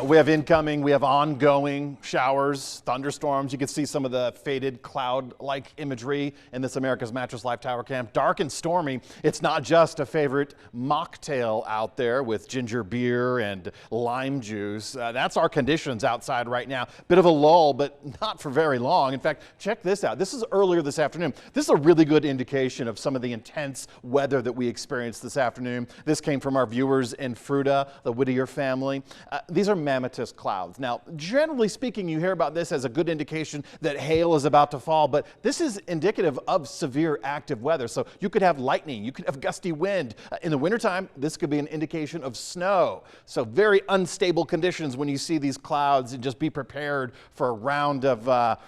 We have incoming, we have ongoing showers, thunderstorms. You can see some of the faded cloud-like imagery in this America's Mattress Life Tower Cam. Dark and stormy. It's not just a favorite mocktail out there with ginger beer and lime juice. That's our conditions outside right now. Bit of a lull, but not for very long. In fact, check this out. This is earlier this afternoon. This is a really good indication of some of the intense weather that we experienced this afternoon. This came from our viewers in Fruta, the Whittier family. These are mammatus clouds. Now, generally speaking, you hear about this as a good indication that hail is about to fall, but this is indicative of severe active weather. So you could have lightning, you could have gusty wind. In the wintertime, this could be an indication of snow. So very unstable conditions when you see these clouds, and just be prepared for a round of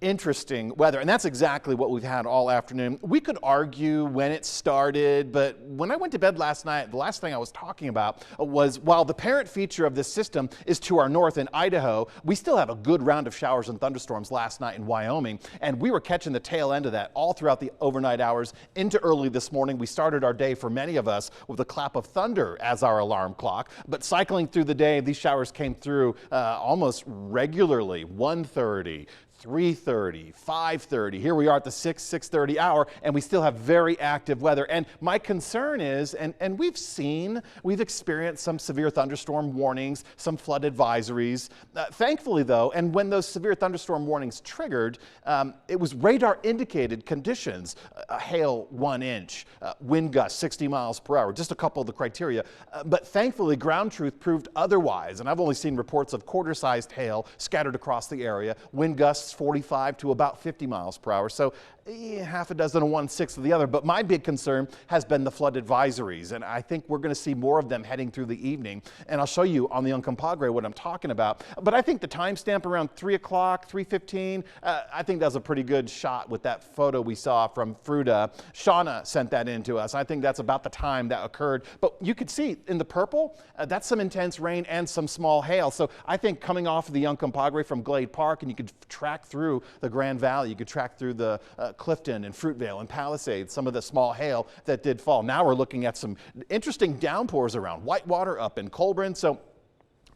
interesting weather. And that's exactly what we've had all afternoon. We could argue when it started, but when I went to bed last night, the last thing I was talking about was, while the parent feature of this system is to our north in Idaho, we still have a good round of showers and thunderstorms last night in Wyoming, and we were catching the tail end of that all throughout the overnight hours into early this morning. We started our day, for many of us, with a clap of thunder as our alarm clock, but cycling through the day, these showers came through almost regularly. 1:30, 3:30, 5:30. Here we are at the 6:30 hour, and we still have very active weather. And my concern is, and we've experienced some severe thunderstorm warnings, some flood advisories. Thankfully, though, and when those severe thunderstorm warnings triggered, it was radar indicated conditions: hail 1 inch, wind gusts 60 miles per hour, just a couple of the criteria. But thankfully, ground truth proved otherwise. And I've only seen reports of quarter-sized hail scattered across the area, wind gusts 45 to about 50 miles per hour. So half a dozen of one, sixth of the other. But my big concern has been the flood advisories, and I think we're going to see more of them heading through the evening. And I'll show you on the Uncompahgre what I'm talking about. But I think the timestamp around 3 o'clock, 3:15, I think that's a pretty good shot with that photo we saw from Fruta. Shauna sent that in to us. I think that's about the time that occurred. But you could see in the purple, that's some intense rain and some small hail. So I think coming off of the Uncompahgre from Glade Park, and you could track through the Grand Valley, you could track through the Clifton and Fruitvale and Palisades, some of the small hail that did fall. Now we're looking at some interesting downpours around Whitewater, up in Colburn. So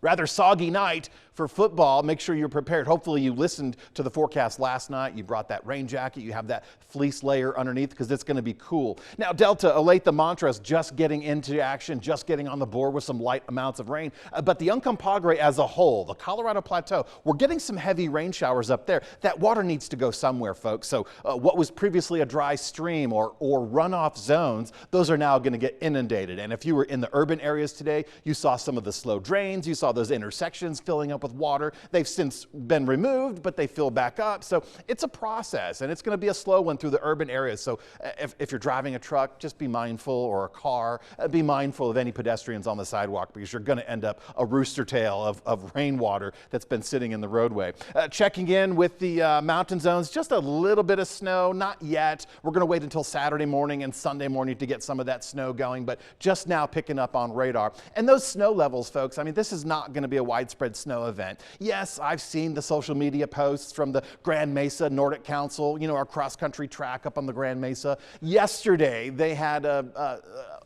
rather soggy night for football. Make sure you're prepared. Hopefully you listened to the forecast last night. You brought that rain jacket. You have that fleece layer underneath, because it's going to be cool. Now, Delta, Olathe, Montrose just getting into action, just getting on the board with some light amounts of rain. But the Uncompahgre as a whole, the Colorado Plateau, we're getting some heavy rain showers up there. That water needs to go somewhere, folks. So what was previously a dry stream or runoff zones, those are now going to get inundated. And if you were in the urban areas today, you saw some of the slow drains. You saw those intersections filling up with water. They've since been removed, but they fill back up. So it's a process, and it's going to be a slow one through the urban areas. So if you're driving a truck, just be mindful, or a car, be mindful of any pedestrians on the sidewalk, because you're going to end up a rooster tail of rainwater that's been sitting in the roadway. Checking in with the mountain zones, just a little bit of snow, not yet. We're going to wait until Saturday morning and Sunday morning to get some of that snow going, but just now picking up on radar. And those snow levels, folks, I mean, this is not going to be a widespread snow event. Yes, I've seen the social media posts from the Grand Mesa Nordic Council, you know, our cross-country track up on the Grand Mesa. Yesterday, they had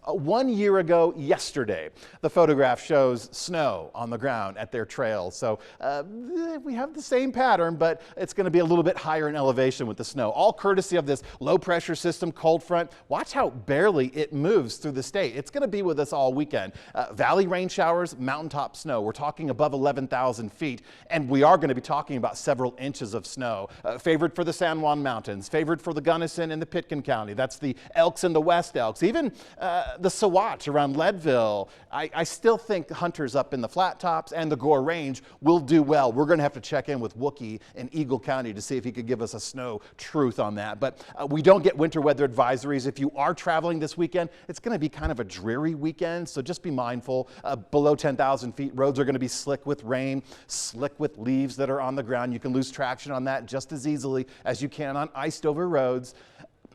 1 year ago yesterday, the photograph shows snow on the ground at their trails. So we have the same pattern, but it's going to be a little bit higher in elevation with the snow. All courtesy of this low pressure system, cold front. Watch how barely it moves through the state. It's going to be with us all weekend. Valley rain showers, mountaintop snow. We're talking above 11,000 feet, and we are going to be talking about several inches of snow. Favored for the San Juan Mountains, favored for the Gunnison and the Pitkin County. That's the Elks and the West Elks. Even the Saguache around Leadville. I still think hunters up in the Flat Tops and the Gore Range will do well. We're going to have to check in with Wookie in Eagle County to see if he could give us a snow truth on that. But we don't get winter weather advisories. If you are traveling this weekend, it's going to be kind of a dreary weekend, so just be mindful. Below 10,000 feet, roads are going to be slick with rain, slick with leaves that are on the ground. You can lose traction on that just as easily as you can on iced over roads.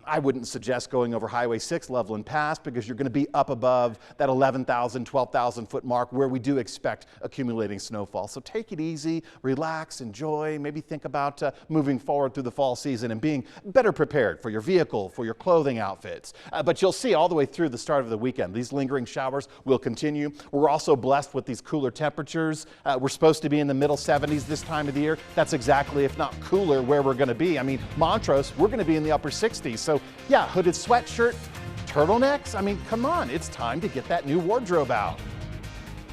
I wouldn't suggest going over Highway 6 Loveland Pass because you're going to be up above that 11,000, 12,000 foot mark where we do expect accumulating snowfall. So take it easy, relax, enjoy, maybe think about moving forward through the fall season and being better prepared for your vehicle, for your clothing outfits. But you'll see all the way through the start of the weekend, these lingering showers will continue. We're also blessed with these cooler temperatures. We're supposed to be in the middle 70s this time of the year. That's exactly, if not cooler, where we're going to be. I mean, Montrose, we're going to be in the upper 60s. So yeah, hooded sweatshirt, turtlenecks. I mean, come on, it's time to get that new wardrobe out.